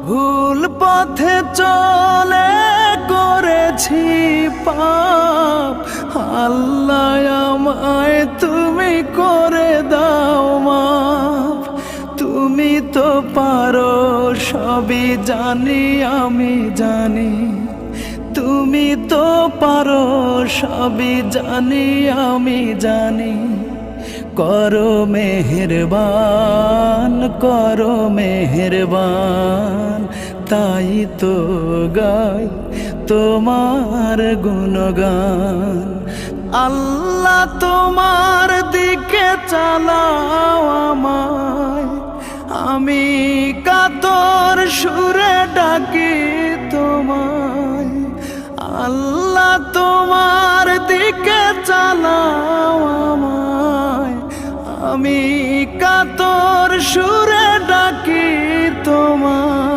ভুল পথে চলে করেছি পাপ, আল্লাহ আমায় তুমি করে দাও মাফ। তুমি তো পারো সবই জানি আমি জানি, তুমি তো পারো সবই জানি আমি জানি। করো মেহেরবান, করো মেহেরবান, তাই তো গাই তোমার গুণগান। আল্লাহ তোমার দিকে চালাও আমায়, আমি কাতর সুরে ডাকি তোমায়। আল্লাহ তোমার দিকে চালাও আমায়, আমি কাতর সুরে ডাকি তোমায়।